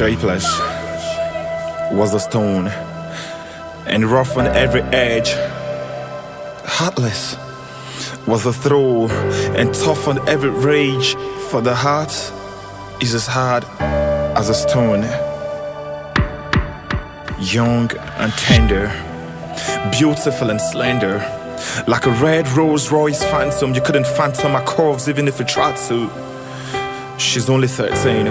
Shapeless was the stone, and rough on every edge. Heartless was the throw, and tough on every rage. For the heart is as hard as a stone. Young and tender, beautiful and slender, like a red Rolls Royce Phantom. You couldn't phantom her curves even if you tried to. She's only 13,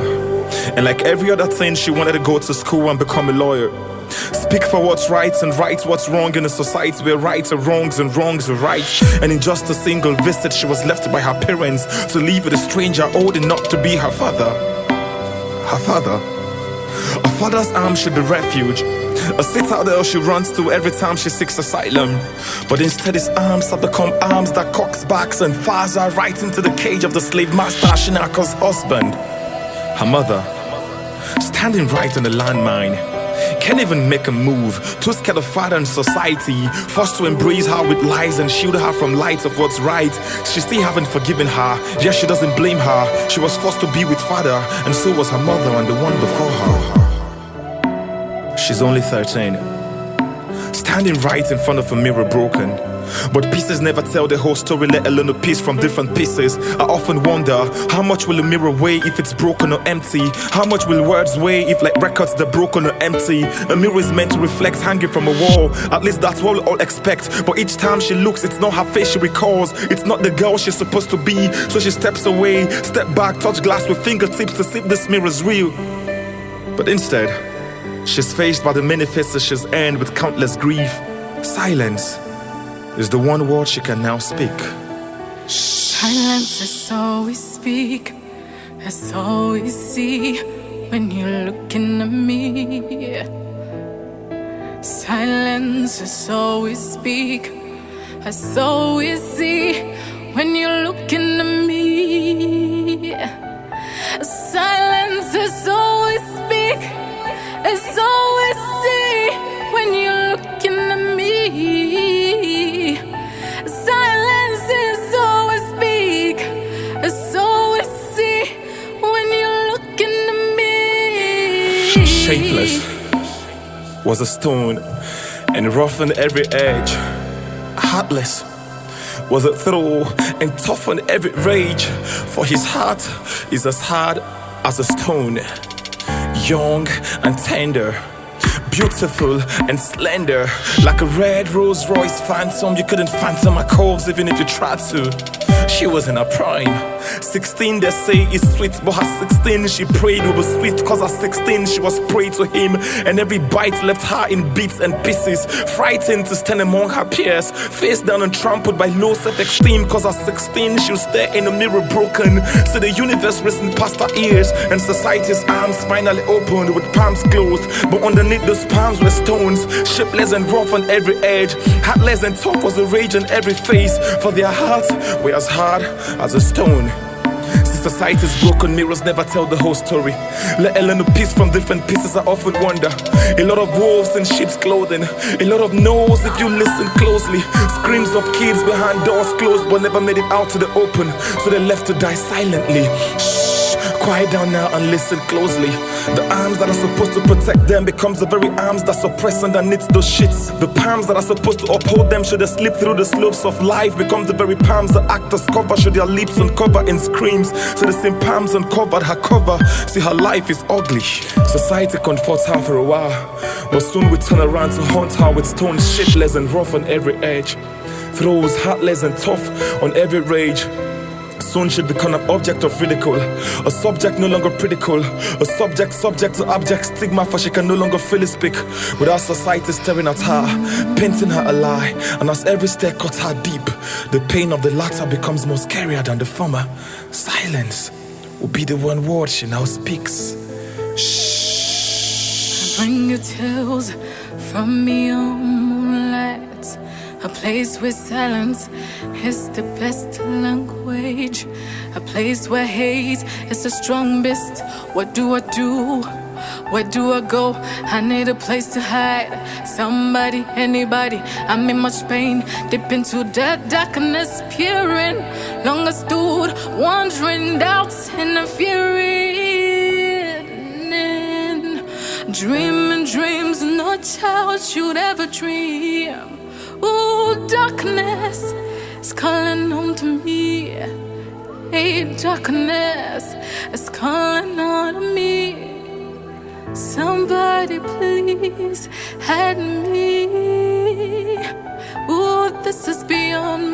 and like every other thing, she wanted to go to school and become a lawyer. Speak for what's right and right what's wrong in a society where rights are wrongs and wrongs are right. And in just a single visit, she was left by her parents to live with a stranger old enough to be her father. Her father. A father's arms should be refuge, a citadel she runs to every time she seeks asylum. But instead his arms have become arms that cocks backs and fires her right into the cage of the slave master Shinaka's husband. Her mother, standing right on the landmine, can't even make a move, too scared of father and society, forced to embrace her with lies and shield her from light of what's right. She still haven't forgiven her, yet she doesn't blame her. She was forced to be with father, and so was her mother and the one before her. She's only 13, standing right in front of a mirror broken. But pieces never tell the whole story, let alone a piece from different pieces. I often wonder, how much will a mirror weigh if it's broken or empty? How much will words weigh if like records they're broken or empty? A mirror is meant to reflect hanging from a wall, at least that's what we all expect. But each time she looks, it's not her face she recalls. It's not the girl she's supposed to be. So she steps away, step back, touch glass with fingertips to see if this mirror's real. But instead, she's faced by the many faces she's earned with countless grief. Silence is the one word she can now speak. Silence is all we speak, it's all we see when you're looking at me. Silence is all we speak, it's all we see when you're looking at me. Silence is all we speak, it's all we see when you're looking at me. Silence is all we speak, it's all we see when you're looking at me. Shapeless was a stone, and rough on every edge. Heartless was a throw, and tough on every rage. For his heart is as hard as a stone. Young and tender, beautiful and slender, like a red Rolls Royce Phantom. You couldn't phantom her curves even if you tried to. She was in her prime. 16 they say is sweet, but her 16 she prayed it was sweet. Cause at 16 she was prey to him, and every bite left her in bits and pieces. Frightened to stand among her peers, face down and trampled by low self-esteem. Cause at 16 she would stare in a mirror broken, so the universe racing past her ears, and society's arms finally opened with palms closed. But underneath those palms were stones, shapeless and rough on every edge. Heartless and tough was the rage on every face, for their hearts were as hard as a stone. Society's broken mirrors never tell the whole story, let alone a piece from different pieces. I often wonder, a lot of wolves in sheep's clothing, a lot of no's if you listen closely. Screams of kids behind doors closed but never made it out to the open, so they're left to die silently. Shh, quiet down now and listen closely. The arms that are supposed to protect them becomes the very arms that suppress underneath those shits. The palms that are supposed to uphold them should they slip through the slopes of life become the very palms the actors cover should their lips uncover in screams. So the same palms uncovered her cover. See, her life is ugly. Society comforts her for a while, but soon we turn around to haunt her with stones shapeless and rough on every edge. Throws heartless and tough on every rage. Soon she'd become an object of ridicule, a subject no longer critical, a subject to abject stigma, for she can no longer freely speak without society staring at her, painting her a lie. And as every stare cuts her deep, the pain of the latter becomes more scarier than the former. Silence will be the one word she now speaks. Shh. I bring you tales from beyond moonlight, a place where silence is the best language, a place where hate is the strongest. What do I do? Where do I go? I need a place to hide. Somebody, anybody. I'm in much pain, deep into the darkness, peering. Long I stood, wandering, doubts and fearing. dreaming dreams no child should ever dream. Ooh, darkness is calling on to me. Hey, darkness is calling on me. Somebody please help me. Ooh, this is beyond